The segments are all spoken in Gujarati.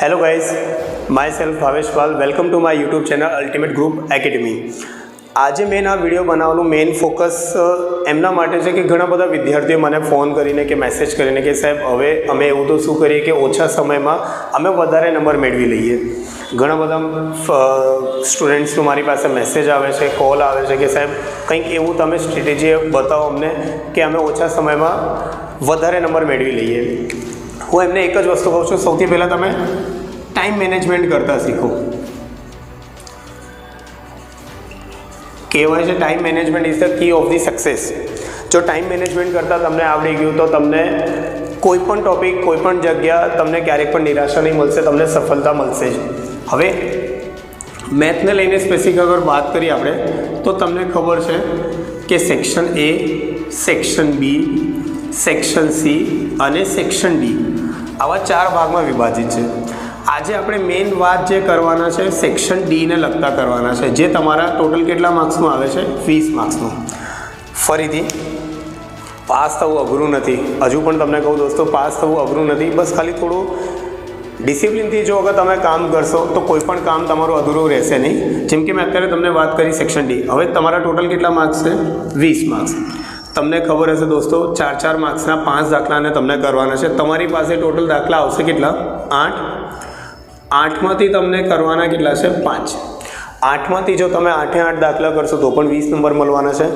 Hello guys, myself Bhavesh Pal. Welcome to my YouTube channel ultimate group academy. આજે મેં આ વિડીયો બનાવવાનું મેઇન ફોકસ એમના માટે છે કે ઘણા બધા વિદ્યાર્થીઓ મને ફોન કરીને કે મેસેજ કરીને કે સાહેબ હવે અમે એવું તો શું કરીએ કે ઓછા સમયમાં અમે વધારે નંબર મેળવી લઈએ. ઘણા બધા સ્ટુડન્ટ્સનો મારી પાસે મેસેજ આવે છે, કોલ આવે છે કે સાહેબ કંઈક એવું તમે સ્ટ્રેટેજી બતાવો અમને કે અમે ઓછા સમયમાં વધારે નંબર મેળવી લઈએ. હું એમને એક જ વસ્તુ કહું છું, સૌથી પહેલાં તમે ટાઈમ મેનેજમેન્ટ કરતાં શીખો. કહેવાય છે time management is the key of the success. જો ટાઈમ મેનેજમેન્ટ કરતાં તમને આવડી ગયું તો તમને કોઈ પણ ટૉપિક, કોઈ પણ જગ્યા તમને ક્યારેક પણ નિરાશા નહીં મળશે, તમને સફળતા મળશે જ. હવે મેથને લઈને સ્પેસિફિક અગર વાત કરીએ આપણે તો તમને ખબર છે કે section A, section B, section C અને સેક્શન ડી આવા 4 ભાગમાં વિભાજિત છે. આજે આપણે મેઇન વાત જે કરવાના છે સેક્શન ડીને લગતા કરવાના છે, જે તમારા ટોટલ કેટલા માર્ક્સનું આવે છે? 20 માર્ક્સનું. ફરીથી પાસ થવું અઘરું નથી. હજુ પણ તમને કહું દોસ્તો, પાસ થવું અઘરું નથી. બસ ખાલી થોડું ડિસિપ્લિનથી જો અગર તમે કામ કરશો તો કોઈ પણ કામ તમારું અધૂરું રહેશે નહીં. જેમ કે મેં અત્યારે તમને વાત કરી સેક્શન ડી. હવે તમારા ટોટલ કેટલા માર્ક્સ છે? 20 માર્ક્સ. તમને ખબર હશે દોસ્તો, 4 માર્ક્સના 5 દાખલાને તમને કરવાના છે. તમારી પાસે ટોટલ દાખલા આવશે કેટલા? 8. 8માંથી તમને કરવાના કેટલા છે? 5. 8માંથી જો તમે 8 દાખલા કરશો તો પણ 20 નંબર મળવાના છે,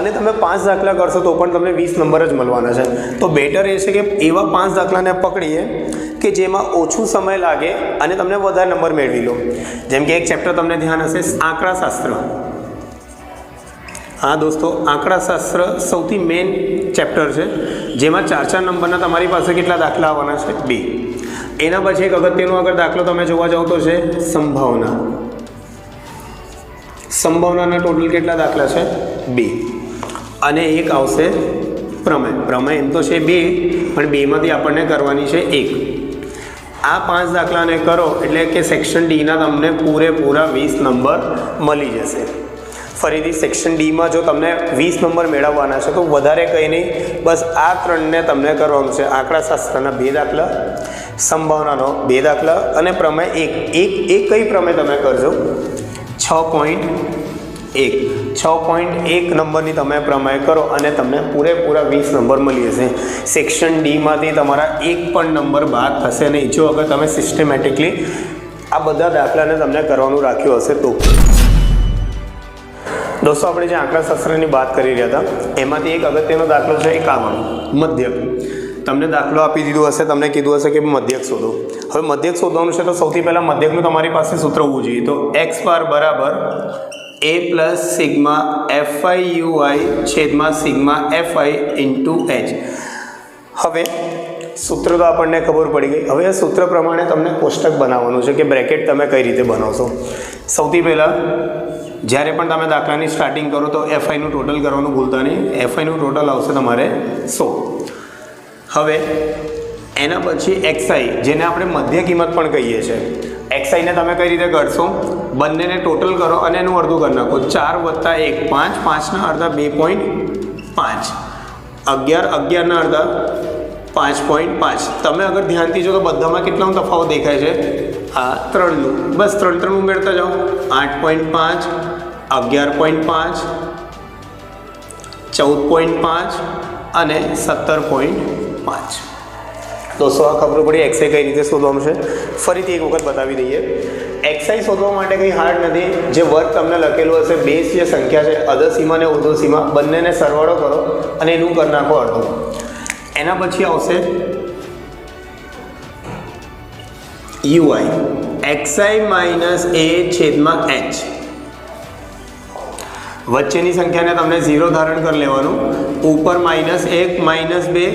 અને તમે 5 દાખલા કરશો તો પણ તમને 20 નંબર જ મળવાના છે. તો બેટર એ છે કે એવા 5 દાખલાને પકડીએ કે જેમાં ઓછું સમય લાગે અને તમને વધારે નંબર મેળવી લો. જેમ કે એક ચેપ્ટર તમને ધ્યાન હશે, આંકડાશાસ્ત્ર. હા દોસ્તો, આંકડાશાસ્ત્ર સૌથી મેઇન ચેપ્ટર છે, જેમાં 4 નંબરના તમારી પાસે કેટલા દાખલા આવવાના છે? 2. એના પછી એક અગત્યનો અગર દાખલો તમે જોવા જાઓ તો છે સંભાવના. સંભાવનાના ટોટલ કેટલા દાખલા છે? 2. અને એક આવશે પ્રમેય. પ્રમેય એમ તો છે 2, પણ 2માંથી આપણને કરવાની છે 1. આ 5 દાખલાને કરો એટલે કે સેક્શન ડીના તમને પૂરેપૂરા 20 નંબર મળી જશે. ફરીથી સેક્શન ડીમાં જો તમને 20 નંબર મેળવવાના છે તો વધારે કંઈ નહીં, બસ આ 3ને તમને કરવાનું છે. આંકડાશાસ્ત્રના 2 દાખલા, સંભાવનાનો 2 દાખલા અને પ્રમેય 1. કઈ પ્રમેય તમે કરજો? 6.1. 6.1 નંબરની તમે પ્રમેય કરો અને તમને પૂરેપૂરા 20 નંબર મળી જશે. સેક્શન ડીમાંથી તમારા 1 પણ નંબર બાદ થશે નહીં, જો અગર તમે સિસ્ટમેટિકલી આ બધા દાખલાને તમને કરવાનું રાખ્યું હશે તો. દોસ્તો, આપણે જે આંકડાશાસ્ત્રની વાત કરી રહ્યા હતા એમાંથી એક અગત્યનો દાખલો છે એકાવન, મધ્યક. તમને દાખલો આપી દીધો હશે, તમને કીધું હશે કે મધ્યક શોધો. હવે મધ્યક શોધવાનું છે તો સૌથી પહેલાં મધ્યકનું તમારી પાસે સૂત્ર હોવું જોઈએ. તો x બાર બરાબર a plus sigma fi ui છેદમાં સિગ્મા fi ઇન્ટુ h. હવે સૂત્ર તો આપણને ખબર પડી ગઈ. હવે આ સૂત્ર પ્રમાણે તમને કોષ્ટક બનાવવાનું છે કે બ્રેકેટ તમે કઈ રીતે બનાવશો. સૌથી પહેલાં જ્યારે પણ તમે દાખલાની સ્ટાર્ટિંગ કરો તો એફઆઈનું ટોટલ કરવાનું ભૂલતા નહીં. એફઆઈનું ટોટલ આવશે તમારે 100. હવે એના પછી એક્સઆઈ, જેને આપણે મધ્ય કિંમત પણ કહીએ છીએ, એક્સઆઈને તમે કઈ રીતે કરશો? બંનેને ટોટલ કરો અને એનું અડધું કરી નાખો. 4 + 1 5, 5ના અડધા 2.5, 11, 11ના અડધા 5.5. તમે અગર ધ્યાનથી જો તો બધામાં કેટલાનો તફાવત દેખાય છે? આ 3નું. બસ 3 ઉમેરતા જાઓ. 8.5, 11.5, 14.5 અને 17.5. દોસ્તો, આ ખબર પડી એક્સઆઈ કઈ રીતે શોધવાનું છે. ફરીથી એક વખત બતાવી દઈએ. એક્સઆઈ શોધવા માટે કંઈ હાર્ડ નથી. જે વર્ક તમને લખેલું હશે, બેઝ જે સંખ્યા છે અધસીમા અને ઉર્ધ્વસીમા બંનેને સરવાળો કરો અને એનું કરી નાખો અડધું. એના પછી આવશે યુઆઈ, xi માઇનસ a છેદમાં h. વચ્ચેની સંખ્યાને તમને 0 ધારણ કરી લેવાનું. ઉપર -1, -2,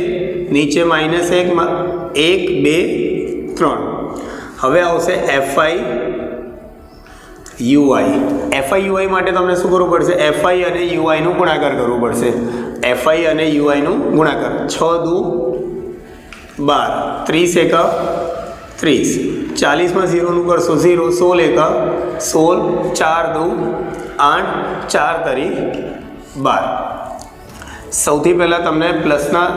નીચે -1, 1, 2, 3. હવે આવશે fi ui. fi ui માટે તમને શું કરવું પડશે? fi અને ui નું ગુણાકાર કરવું પડશે. fi અને ui નું ગુણાકાર. 6 દુ 12, 30 એકા 30, 40માં 0નું કરશો 0, 16 એકા 16, 4 દુ 8, 4 તરી 12. સૌથી પહેલાં તમને પ્લસના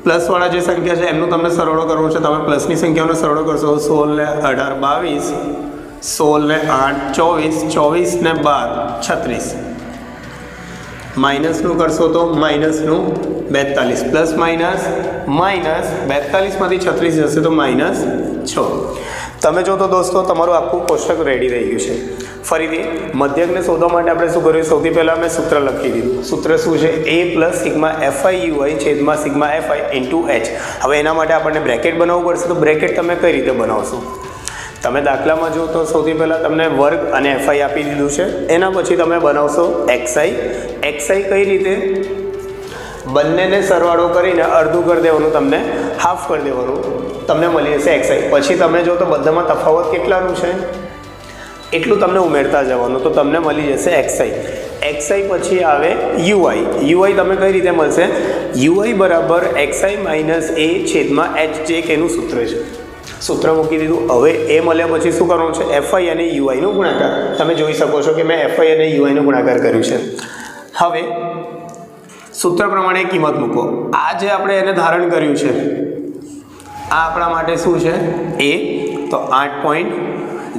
પ્લસવાળા જે સંખ્યા છે એમનું તમને સરવાળો કરવો છે. તમે પ્લસની સંખ્યાઓનો સરવાળો કરશો. 16 ને 18 22, 16 ને 8 24, 24 ને 12 36. માઇનસનું કરશો તો માઇનસનું 42, પ્લસ માઇનસ માઇનસ 42માંથી 36 જશે તો -6. તમે જો તો દોસ્તો તમારું આખું કોષ્ટક રેડી થઈ ગયું છે. ફરીથી મધ્યકને શોધવા માટે આપણે શું કર્યું? સૌથી પહેલાં મેં સૂત્ર લખી દીધું. સૂત્ર શું છે? a + સિગ્મા fi છેદમાં સિગ્મા fi ઇન્ટુ h. હવે એના માટે આપણને બ્રેકેટ બનાવવું પડશે. તો બ્રેકેટ તમે કઈ રીતે બનાવશો? તમે દાખલામાં જો તો સૌથી પહેલાં તમને વર્ગ અને fi આપી દીધું છે. એના પછી તમે બનાવશો xi કઈ રીતે? બંનેને સરવાળો કરીને અડધું કરી દેવાનું, તમને હાફ કરી દેવાનું, તમને મળી જશે xi. પછી તમે જો તો બધામાં તફાવત કેટલાનું છે એટલું તમને ઉમેરતા જવાનું, તો તમને મળી જશે xi પછી આવે ui તમે કઈ રીતે મળશે? ui બરાબર xi માઇનસ a છેદમાં h, જે કે એનું સૂત્ર છે. સૂત્ર મૂકી દીધું. હવે એ મળ્યા પછી શું કરવાનું છે? fi અને ui નો ગુણાકાર. તમે જોઈ શકો છો કે મેં fi અને ui નો ગુણાકાર કર્યું છે. હવે સૂત્ર પ્રમાણે કિંમત મૂકો. આ જે આપણે એને ધારણ કર્યું છે આ આપણા માટે શું છે? a. તો 8 પોઈન્ટ,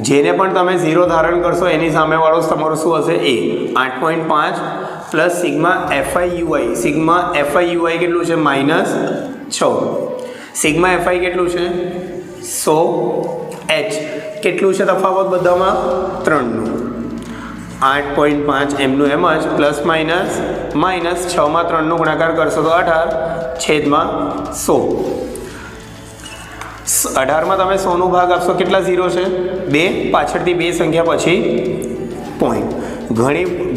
જેને પણ તમે 0 ધારણ કરશો એની સામેવાળો તમારું શું હશે? a. 8.5 plus sigma fi ui કેટલું છે? -6. સિગ્મા fi કેટલું છે? 100 h. કેટલું છે તફાવત બધામાં? 3નું. 8.5 એમનું એમ જ, પ્લસ માઇનસ માઇનસ 6માં 3નો ગુણાકાર કરશો તો 18 છેદમાં 100. 18માં તમે 100નો ભાગ આપશો, કેટલા 0 છે? 2. પાછળથી 2 સંખ્યા પછી પોઈન્ટ.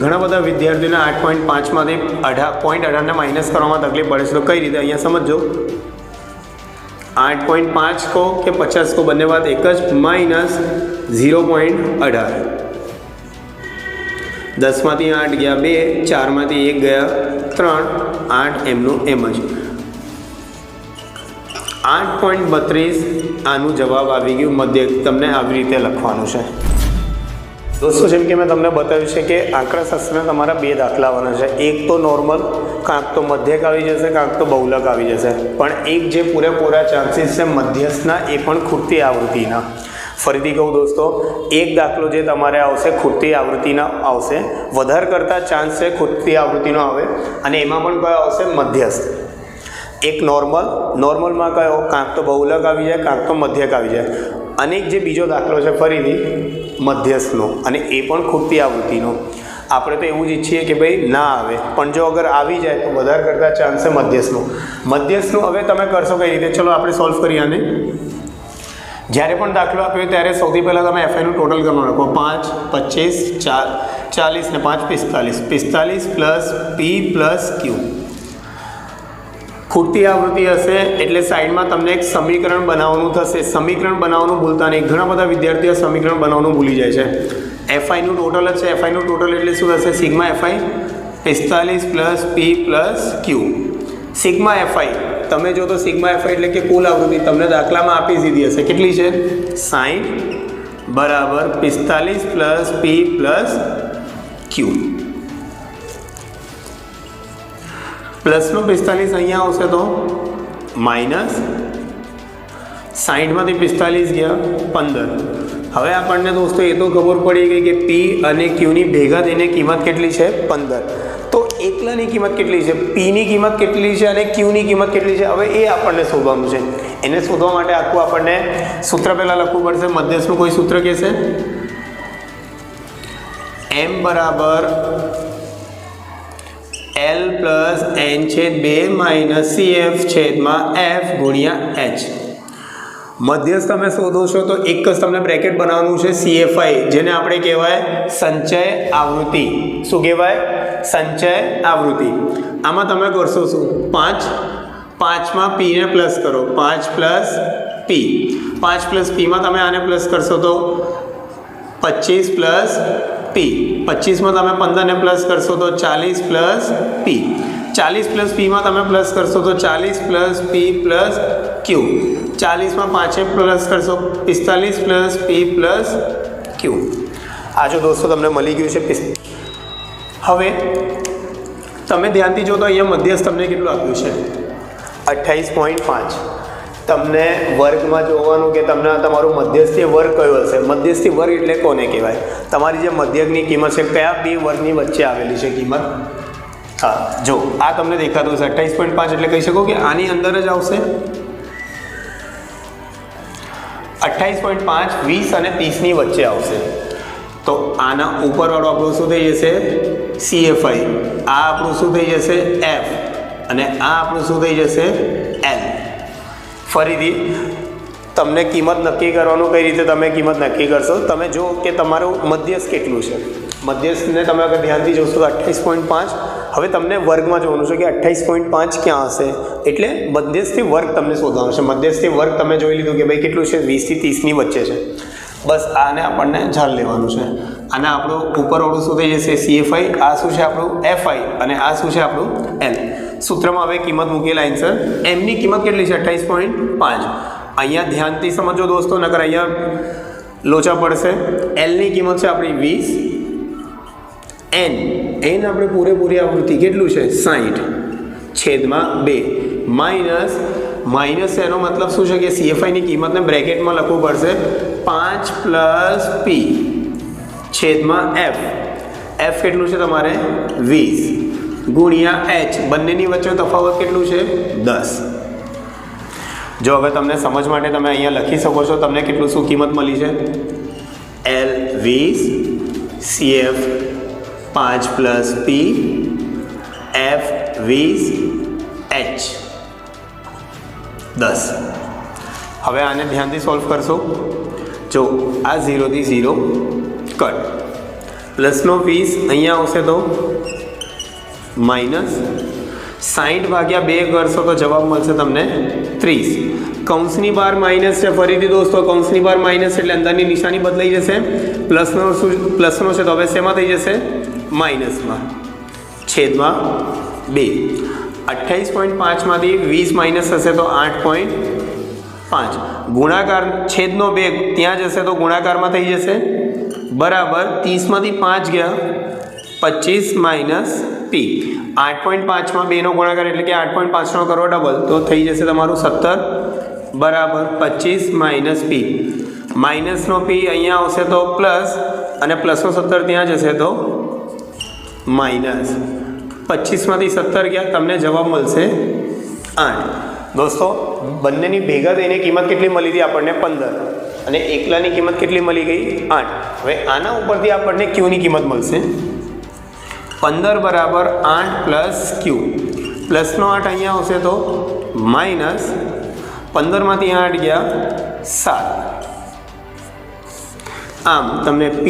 ઘણા બધા વિદ્યાર્થીઓને 8.5માંથી 0.18ને માઇનસ કરવામાં તકલીફ પડે છે. તો કઈ રીતે? અહીંયા સમજો. 8.5 કહો કે 50 કહો, બંને વાત એક જ. માઇનસ 0.18. 10માંથી 8 ગયા 2, 4માંથી 1 ગયા 3, 8 એમનું એમ જ. 8.32 આનું જવાબ આવી ગયું. મધ્યક તમને આવી રીતે લખવાનું છે. દોસ્તો, જેમ કે મેં તમને બતાવ્યું છે કે આંકડાશાસ્ત્રના તમારા 2 દાખલા આવવાના છે. એક તો નોર્મલ, કાંક તો મધ્યક આવી જશે, કાંક તો બહુલક આવી જશે. પણ એક જે પૂરેપૂરા ચાન્સીસ છે મધ્યસ્થના, એ પણ ખૂટતી આવૃત્તિના. ફરીથી કહું દોસ્તો, એક દાખલો જે તમારે આવશે ખૂટતી આવૃત્તિના આવશે. વધારે કરતાં ચાન્સ છે ખૂટતી આવૃત્તિનો આવે. અને એમાં પણ કયો આવશે? મધ્યસ્થ. એક નોર્મલમાં કયો? કાંક તો બહુલક આવી જાય, કાંક તો મધ્યક આવી જાય. અને એક જે બીજો દાખલો છે ફરીથી મધ્યસ્થનો, અને એ પણ ખૂટતી આવૃત્તિનો. આપણે તો એવું જ ઈચ્છીએ કે ભાઈ ના આવે, પણ જો અગર આવી જાય તો વધારે કરતાં ચાન્સ છે મધ્યસ્થનું. હવે તમે કરશો કઈ રીતે? ચલો આપણે સોલ્વ કરીએ આને. જ્યારે પણ દાખલો આપ્યો ત્યારે સૌથી પહેલાં તમે fi નું ટોટલ કરવાનું રાખો. 5 25 40 ને 5 45 પ્લસ p પ્લસ q. ખૂટતી આવૃત્તિ હશે એટલે સાઈડમાં તમને એક સમીકરણ બનાવવાનું થશે. સમીકરણ બનાવવાનું ભૂલતા નહીં. ઘણા બધા વિદ્યાર્થીઓ સમીકરણ બનાવવાનું ભૂલી જાય છે. fi નું ટોટલ જ છે. fi નું ટોટલ એટલે શું થશે? Sigma fi 45 plus p plus q. Sigma fi તમે જો તો સિગ્મા fi એટલે કે કુલ આવૃત્તિ તમને દાખલામાં આપી દીધી હશે. કેટલી છે? 60 બરાબર 45 પ્લસ p પ્લસ q. પ્લસનો 45 અહીંયા આવશે તો માઇનસ 60માંથી 45 ગયા 15. હવે આપણને દોસ્તો એ તો ખબર પડી ગઈ કે p અને q ની ભેગા થઈને કિંમત કેટલી છે? 15. તો એકલાની કિંમત કેટલી છે? p ની કિંમત કેટલી છે અને q ની કિંમત કેટલી છે? હવે એ આપણને શોધવાનું છે. એને શોધવા માટે આખું આપણને સૂત્ર પહેલાં લખવું પડશે. મધ્યસ્થનું કોઈ સૂત્ર કહેશે? m બરાબર L plus n/2 minus CF છેદમાં F ગુણ્યા H. મધ્યસ્થ તમે શોધો છો તો એક જ તમને બ્રેકેટ બનાવવાનું છે. CFI, જેને આપણે કહેવાય સંચય આવૃત્તિ. શું કહેવાય? સંચય આવૃત્તિ. આમાં તમે કરશો શું? 5માં p ને પ્લસ કરો. 5 પ્લસ p. 5 પ્લસ pમાં તમે આને પ્લસ કરશો તો 25 પ્લસ p. 25માં તમે 15 ને પ્લસ કરશો તો 40 પ્લસ p. 40 પ્લસ pમાં તમે પ્લસ કરશો તો 40 plus p plus q. 40માં 5 plus કરશો 45 પ્લસ p પ્લસ q. આ જો દોસ્તો તમને મળી ગયું છે. હવે તમે ધ્યાનથી જો તો અહીંયા મધ્યસ્થ તમને કેટલું આપ્યું છે? 28.5 તમને વર્ગમાં જોવાનું કે તમને તમારું મધ્યસ્થી વર્ગ કયો હશે. મધ્યસ્થી વર્ગ એટલે કોને કહેવાય? તમારી જે મધ્યકની કિંમત છે કયા બે વર્ગની વચ્ચે આવેલી છે કિંમત. હા, જો આ તમને દેખાતું હશે 28.5 એટલે કહી શકો કે આની અંદર જ આવશે. 28.5 20 અને 30ની વચ્ચે આવશે. તો આના ઉપરવાળું આપણું શું થઈ જશે? CFI. આ આપણું શું થઈ જશે? F. અને આ આપણું શું થઈ જશે? L. ફરીથી તમને કિંમત નક્કી કરવાનું કઈ રીતે તમે કિંમત નક્કી કરશો? તમે જો કે તમારું મધ્યસ્થ કેટલું છે. મધ્યસ્થને તમે અગર ધ્યાનથી જોશો તો 28.5. હવે તમને વર્ગમાં જોવાનું છે કે 28.5 ક્યાં હશે, એટલે મધ્યસ્થી વર્ગ તમને શોધવાનો છે. મધ્યસ્થી વર્ગ તમે જોઈ લીધું કે ભાઈ કેટલું છે? 20 થી 30ની વચ્ચે છે. બસ આને આપણને ઝાડ લેવાનું છે. આને આપણું ઉપરવાળું શું થઈ જશે? CFI. આ શું છે આપણું? FI. અને આ શું છે આપણું? L. સૂત્રમાં હવે કિંમત મૂકેલા આન્સર. એમની કિંમત કેટલી છે? 28.5. અહીંયા ધ્યાનથી સમજો દોસ્તો, નકર અહીંયા લોચા પડશે. એલની કિંમત છે આપણી 20. એન આપણે પૂરેપૂરી આવૃત્તિ કેટલું છે? 60/2 માઇનસ એનો મતલબ શું છે કે CFIની કિંમતને બ્રેકેટમાં લખવું પડશે 5 + P/F. F કેટલું છે તમારે? 20 ગુણ્યા H. બંનેની વચ્ચે તફાવત કેટલું છે? 10. જો હવે તમને સમજ માટે તમે અહીંયા લખી શકો છો તમને કેટલું શું કિંમત મળી છે? L 20, CF 5 + P, F 20, H 10. હવે આને ધ્યાનથી સોલ્વ કરશો. જો આ 0 થી 0 કટ, પ્લસનો 20 અહીંયા આવશે તો માઇનસ 60/2 કરશો તો જવાબ મળશે તમને 30. કૌંસની બહાર માઇનસ છે. ફરીથી દોસ્તો કૌંસની બહાર માઇનસ એટલે અંદરની નિશાની બદલાઈ જશે. પ્લસનો છે તો હવે શેમાં થઈ જશે? માઇનસમાં. /2. 28.5માંથી 20 માઇનસ થશે તો 8.5. ગુણાકાર છેદનો 2 ત્યાં જશે તો ગુણાકારમાં થઈ જશે બરાબર 30માંથી 5 ગયા 25 - P. 8.5માં 2નો ગુણાકાર એટલે કે 8.5નો કરો ડબલ તો થઈ જશે તમારું 17 બરાબર 25 - P. માઇનસનો P અહીંયા આવશે તો પ્લસ અને પ્લસનો 17 ત્યાં જશે તો માઇનસ. 25માંથી 17 ગયા તમને જવાબ મળશે 8. દોસ્તો બંનેની ભેગા થઈને કિંમત કેટલી મળી હતી આપણને? 15. અને એકલાની કિંમત કેટલી મળી ગઈ? 8. હવે આના ઉપરથી આપણને Qની કિંમત મળશે 15 બરાબર 8 + Q. પ્લસનો 8 અહીંયા આવશે તો માઇનસ 15માંથી 8 ગયા 7. આમ તમને P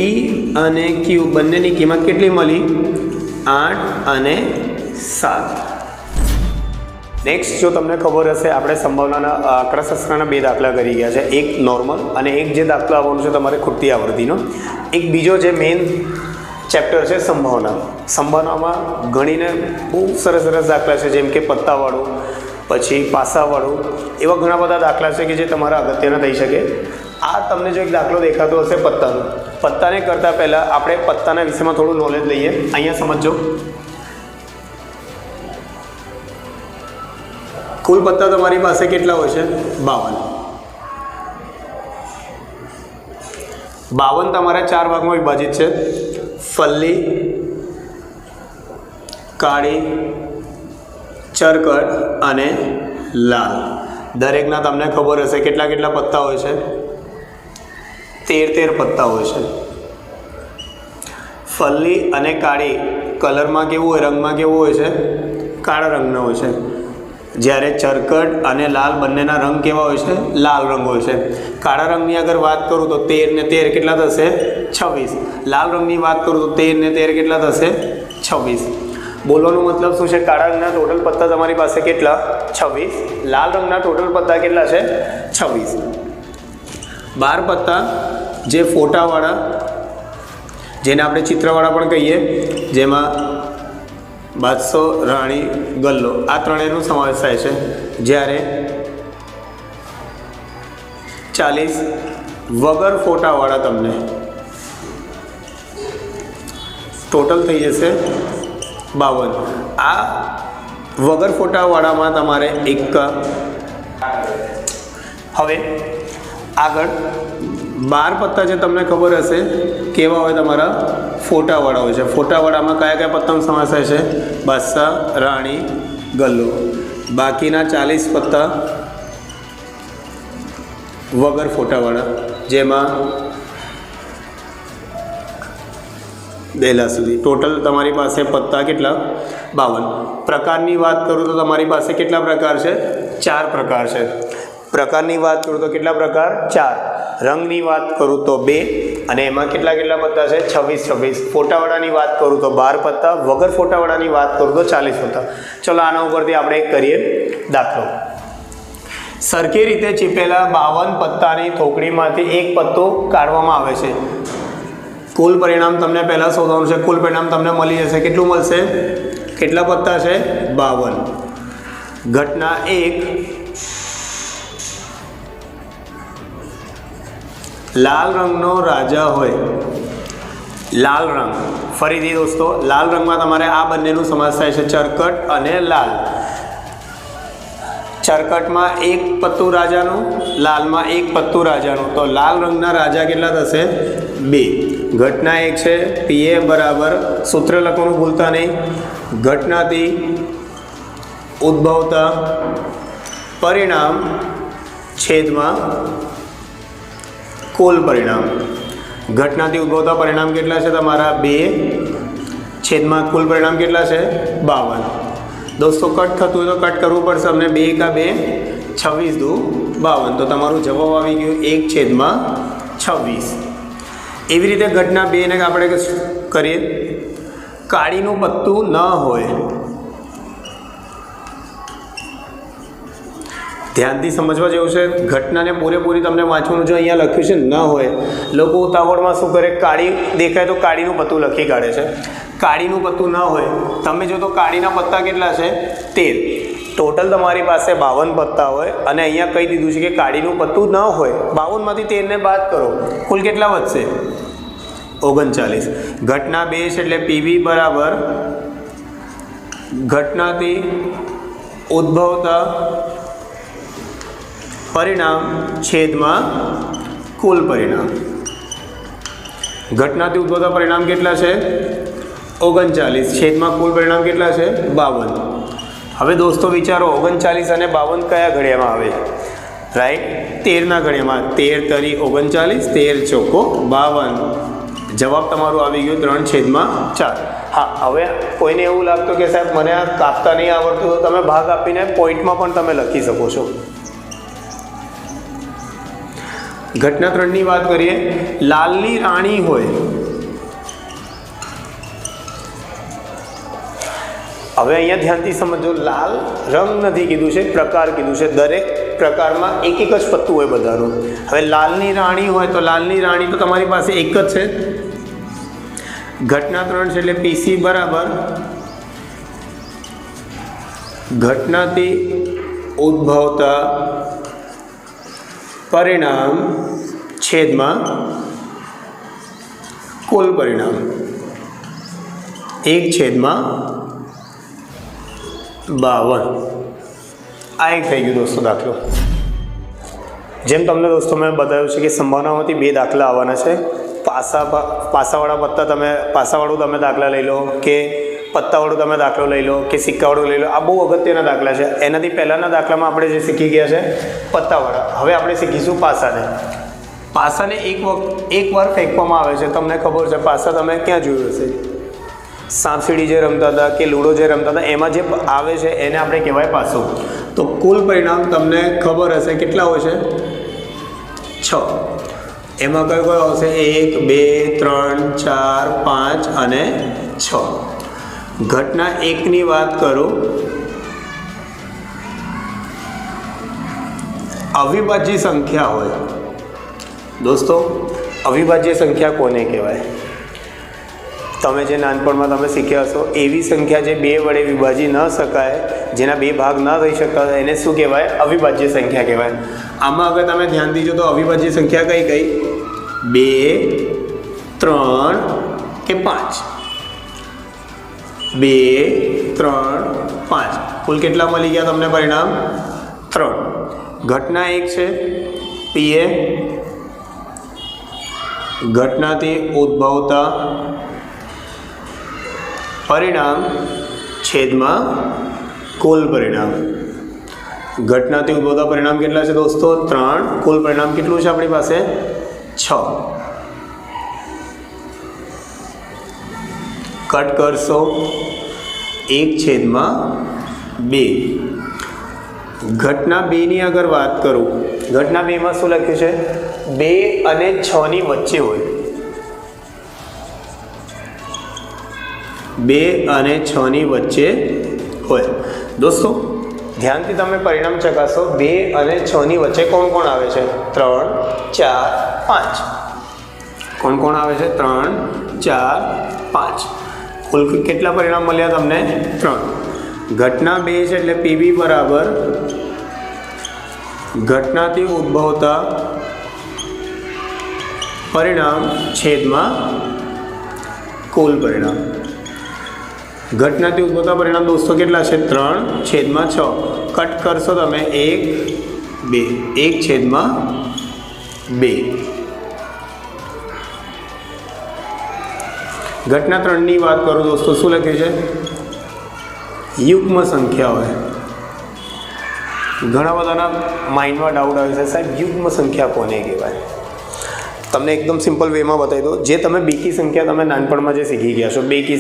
અને Q બંનેની કિંમત કેટલી મળી? 8 અને 7. નેક્સ્ટ જો તમને ખબર હશે આપણે સંભાવનાના આંકડાશાસ્ત્રના 2 દાખલા કરી ગયા છે. એક નોર્મલ અને એક જે દાખલો આવવાનો છે તમારે ખૂટતી આવૃત્તિનો. એક બીજો જે મેઇન ચેપ્ટર છે સંભાવના. સંભાવનામાં ગણીને બહુ સરસ દાખલા છે, જેમ કે પત્તાવાળું, પછી પાસાવાળું, એવા ઘણા બધા દાખલા છે કે જે તમારા અગત્યના થઈ શકે. આ તમને જો એક દાખલો દેખાતો હશે પત્તાનો. પત્તાને કરતાં પહેલાં આપણે પત્તાના વિષયમાં થોડું નોલેજ લઈએ. અહીંયા સમજો. કુલ પત્તા તમારી પાસે કેટલા હોય છે? 52. 52 તમારા 4 ભાગમાં વિભાજિત છે. ફલ્લી, કાળી, ચરકટ અને લાલ. દરેકના તમને ખબર હશે કેટલા પત્તા હોય છે? 13 પત્તા હોય છે. ફલ્લી અને કાળી કલરમાં કેવું હોય? રંગમાં કેવું હોય છે? કાળા રંગના હોય છે. જ્યારે ચરકટ અને લાલ બંનેના રંગ કેવા હોય છે? લાલ રંગ હોય છે. કાળા રંગની અગર વાત કરું તો 13 ને 13 કેટલા થશે? 26. લાલ રંગની વાત કરું તો 13 ને 13 કેટલા થશે? 26. બોલવાનો મતલબ શું છે? કાળા રંગના ટોટલ પત્તા તમારી પાસે કેટલા? 26. લાલ રંગના ટોટલ પત્તા કેટલા છે? 26. 12 પત્તા જે ફોટાવાળા, જેને આપણે ચિત્રવાળા પણ કહીએ, જેમાં બાદશાહ, રાણી, ગલ્લો આ ત્રણેયનો સમાવેશ થાય છે. જ્યારે 40 વગર ફોટાવાળા તમને ટોટલ થઈ જશે 52. આ વગર ફોટાવાળામાં તમારે એક. હવે આગળ 12 પત્તા જે તમને ખબર હશે કેવા હોય, તમારા ફોટાવાળા હોય છે. ફોટાવાળામાં કયા કયા પત્તાનો સમાવેશ થાય છે? બાદશાહ, રાણી, ગલ્લો. બાકીના 40 પત્તા વગર ફોટાવાળા, જેમાં બેલા સુધી. ટોટલ તમારી પાસે પત્તા કેટલા? 52. પ્રકારની વાત કરું તો તમારી પાસે કેટલા પ્રકાર છે? 4 પ્રકાર છે. પ્રકારની વાત કરું તો કેટલા પ્રકાર? 4. રંગની વાત કરું તો 2, અને એમાં કેટલા કેટલા પત્તા છે? 26. ફોટાવાળાની વાત કરું તો 12 પત્તા, વગર ફોટાવાળાની વાત કરું તો 40 પત્તા. ચલો આના ઉપરથી આપણે એક કરીએ દાખલો. સરખી રીતે ચીપેલા 52 પત્તાની થોકડીમાંથી એક પત્તો કાઢવામાં આવે છે. કુલ પરિણામ તમને પહેલાં શોધવાનું છે. કુલ પરિણામ તમને મળી જશે. કેટલું મળશે? કેટલા પત્તા છે? 52. ઘટના 1, લાલ રંગનો રાજા હોય. લાલ રંગ, ફરીથી દોસ્તો, લાલ રંગમાં તમારે આ બંનેનું સમાસ થાય છે, ચરકટ અને લાલ. ચરકટમાં એક પત્તું રાજાનું, લાલમાં એક પત્તું રાજાનું. તો લાલ રંગના રાજા કેટલા થશે? 2. ઘટના 1 છે. પીએ બરાબર, સૂત્ર લખવાનું ભૂલતા નહીં, ઘટનાથી ઉદ્ભવતા પરિણામ છેદમાં કુલ પરિણામ. ઘટનાથી ઉદ્ભવતા પરિણામ કેટલા છે તમારા? 2 છેદમાં કુલ પરિણામ કેટલા છે? 52. દોસ્તો કટ થતું હોય તો કટ કરવું પડશે અમને. 2 કા 2, 26 દુ 52. તો તમારું જવાબ આવી ગયું 1/26. એવી રીતે ઘટના 2 ને આપણે કરીએ. કાળીનું પત્તું ન હોય. ધ્યાનથી સમજવા જેવું છે. ઘટનાને પૂરેપૂરી તમને વાંચવાનું જો અહીંયા લખ્યું છે ન હોય. લોકો ઉતાવળમાં શું કરે? કાળી દેખાય તો કાળીનું પત્તું લખી કાઢે છે. કાળીનું પત્તું ન હોય. તમે જો તો કાળીના પત્તા કેટલા છે? 13. ટોટલ તમારી પાસે 52 પત્તા હોય અને અહીંયા કહી દીધું છે કે કાળીનું પત્તું ન હોય. 52માંથી 13 ને બાદ કરો, કુલ કેટલા વધશે? 39. ઘટના 2 છે એટલે પીવી બરાબર ઘટનાથી ઉદ્ભવતા પરિણામ છેદમાં કુલ પરિણામ. ઘટનાથી ઉદ્ભવતા પરિણામ કેટલા છે? 39. છેદમાં કુલ પરિણામ કેટલા છે? 52. હવે દોસ્તો વિચારો, 39 અને 52 કયા ઘડિયામાં આવે? રાઈટ, 13ના ઘડિયામાં. 13 તરી 39, 13 ચોકો 52. જવાબ તમારું આવી ગયું 3/4. હા, હવે કોઈને એવું લાગતું કે સાહેબ મને આ કાપતા નહીં આવડતું, તો તમે ભાગ આપીને પોઈન્ટમાં પણ તમે લખી શકો છો. ઘટના 3ની વાત કરીએ. લાલની રાણી હોય. હવે અહીંયા ધ્યાનથી સમજો, લાલ રંગ નથી કીધું છે, પ્રકાર કીધું છે. દરેક પ્રકારમાં એક જ પત્તું હોય બધાનું. હવે લાલની રાણી હોય તો લાલની રાણી તો તમારી પાસે એક જ છે. ઘટના 3 છે એટલે પીસી બરાબર ઘટનાથી ઉદ્ભવતા પરિણામ છેદમાં કુલ પરિણામ 1/52. આ એક થઈ ગયું દોસ્તો દાખલો. જેમ તમને દોસ્તો મેં બતાવ્યું છે કે સંભાવનામાંથી 2 દાખલા આવવાના છે. પાસાવાળા પત્તા પાસાવાળું તમે દાખલા લઈ લો, કે પત્તાવાળું તમે દાખલો લઈ લો, કે સિક્કાવાળું લઈ લો. આ બહુ અગત્યના દાખલા છે. એનાથી પહેલાંના દાખલામાં આપણે જે શીખી ગયા છે પત્તાવાળા, હવે આપણે શીખીશું પાસાને. પાસાને એક વાર ફેંકવામાં આવે છે. તમને ખબર છે પાસા તમે ક્યાં જોયું હશે? સાપસીડી જે રમતા હતા કે લૂડો જે રમતા હતા એમાં જે આવે છે એને આપણે કહેવાય પાસો. તો કુલ પરિણામ તમને ખબર હશે કેટલા હોય છે? 6. એમાં કયો કયો આવશે? 1, 2, 3, 4, 5 અને 6. ઘટના 1ની વાત કરું. અવિભાજ્ય સંખ્યા હોય. દોસ્તો અવિભાજ્ય સંખ્યા કોને કહેવાય? તમે જે નાનપણમાં તમે શીખ્યા હશો એવી સંખ્યા જે 2 વડે વિભાજી ન શકાય, જેના 2 ભાગ ન થઈ શકતા, એને શું કહેવાય? અવિભાજ્ય સંખ્યા કહેવાય. આમાં અગર તમે ધ્યાનથી જો તો અવિભાજ્ય સંખ્યા કઈ કઈ? 2, 3 કે 5. 2, 3, 5. કુલ કેટલા મળી ગયા તમને પરિણામ? 3. ઘટના 1 છે પીએ, ઘટનાથી ઉદ્ભવતા પરિણામ છેદમાં કુલ પરિણામ. ઘટનાથી ઉદ્ભવતા પરિણામ કેટલા છે દોસ્તો? 3. કુલ પરિણામ કેટલું છે આપણી પાસે? 6. કટ કરશો 1/2. ઘટના 2 ની અગર વાત કરું, ઘટના 2 માં શું લખ્યું છે? 2 અને 6 ની વચ્ચે હોય. 2 અને 6 ની વચ્ચે હોય. દોસ્તો ધ્યાનથી તમે પરિણામ ચકાસો. 2 અને 6 ની વચ્ચે કોણ કોણ આવે છે? 3, 4, 5. કોણ કોણ આવે છે? 3, 4, 5. કુલ કેટલા પરિણામ મળ્યા તમને? 3. ઘટના 2 છે એટલે પીબી બરાબર ઘટનાથી ઉદ્ભવતા પરિણામ છેદમાં કુલ પરિણામ. ઘટનાથી ઉદ્ભવતા પરિણામ દોસ્તો કેટલા છે? 3/6. કટ કરશો તમે 1, 2. 1/2. ઘટના 3 ની વાત કરું દોસ્તો, શું લખ્યું છે? યુગ્મ સંખ્યા હોય. ઘણા બધાના માઇન્ડમાં ડાઉટ આવે છે, સાહેબ યુગ્મ સંખ્યા કોને કહેવાય? તમને એકદમ સિમ્પલ વેમાં બતાવી દો. જે તમે બેકી સંખ્યા તમે નાનપણમાં જે શીખી ગયા છો, બેકી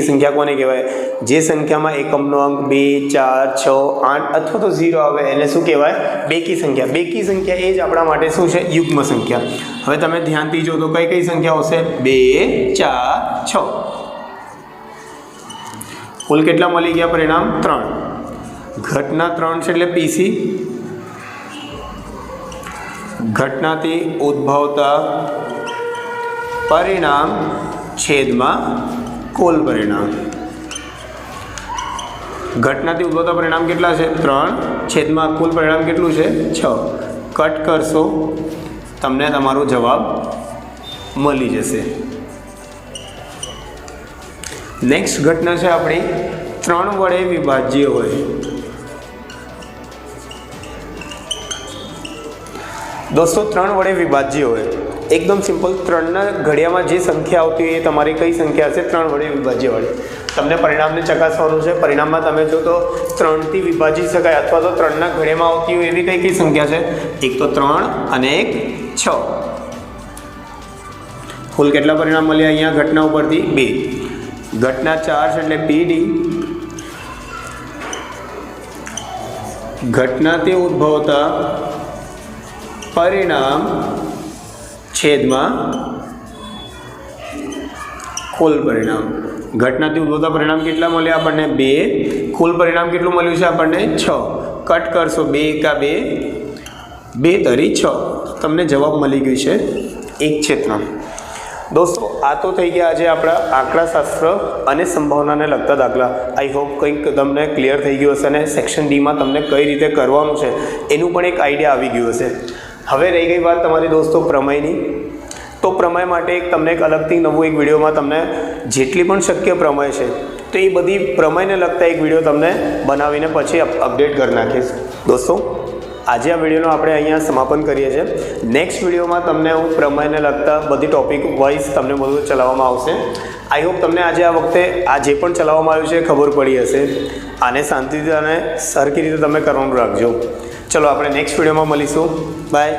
સંખ્યા કોને કહેવાય? જે સંખ્યામાં એકમનો અંક 2, 4, 6, 8 અથવા તો 0 આવે એને શું કહેવાય? બેકી સંખ્યા. બેકી સંખ્યા એ જ આપણા માટે શું છે? યુગ્મ સંખ્યા. હવે તમે ધ્યાનથી જો તો કઈ કઈ સંખ્યા હશે? 2, 4, 6. કુલ કેટલા મળી ગયા પરિણામ? 3. ઘટના 3 છે એટલે પીસી, ઘટનાથી ઉદ્ભવતા પરિણામ છેદમાં કુલ પરિણામ. ઘટનાથી ઉદ્ભવતા પરિણામ કેટલા છે? 3 છેદમાં કુલ પરિણામ કેટલું છે? 6. કટ કરશો તમને તમારો જવાબ મળી જશે. નેક્સ્ટ ઘટના છે આપણી 3 વડે વિભાજ્ય હોય. દોસ્તો 3 વડે વિભાજ્ય હોય એકદમ સિમ્પલ. 3ના ઘડિયામાં જે સંખ્યા આવતી હોય એ તમારી કઈ સંખ્યા હશે? 3 વડે વિભાજ્ય વાળી. તમને પરિણામને ચકાસવાનું છે. પરિણામમાં તમે જો તો 3થી વિભાજી શકાય અથવા તો 3ના ઘડિયામાં આવતી હોય એવી કઈ સંખ્યા છે? એક તો 3 અને એક 6. કુલ કેટલા પરિણામ મળ્યા અહીંયા ઘટના ઉપરથી? 2. ઘટના 4 છે એટલે પીડી, ઘટનાથી ઉદ્ભવતા પરિણામ છેદમાં કુલ પરિણામ. ઘટનાથી ઉદ્ભવતા પરિણામ કેટલા મળ્યા આપણને? 2. કુલ પરિણામ કેટલું મળ્યું છે આપણને? 6. કટ કરશો 2 એકા 2, 2 તરી 6. તમને જવાબ મળી ગયું છે 1/3. દોસ્તો આ તો થઈ ગયા આજે આપણા આંકડાશાસ્ત્ર અને સંભાવનાને લગતા દાખલા. આઈ હોપ કંઈક તમને ક્લિયર થઈ ગયું હશે અને સેક્શન ડીમાં તમને કઈ રીતે કરવાનું છે એનું પણ એક આઈડિયા આવી ગયું હશે. હવે રહી ગઈ વાત તમારી દોસ્તો પ્રમેયની. તો પ્રમેય માટે તમને એક અલગથી નવું એક વિડીયોમાં તમને જેટલી પણ શક્ય પ્રમેય છે તો એ બધી પ્રમેયને લગતા એક વિડીયો તમને બનાવીને પછી અપડેટ કરી નાખીશ. દોસ્તો આજે આ વિડીયોનો આપણે અહીંયા સમાપન કરીએ છીએ. નેક્સ્ટ વિડીયોમાં તમને હું પ્રમેયને લગતા બધી ટોપિક વાઇઝ તમને બધું ચલાવવામાં આવશે. આઈ હોપ તમને આજે આ વખતે આ જે પણ ચલાવવામાં આવ્યું છે ખબર પડી હશે. આને શાંતિથી અને સરખી રીતે તમે કરવાનું રાખજો. ચલો આપણે નેક્સ્ટ વિડીયોમાં મળીશું. બાય.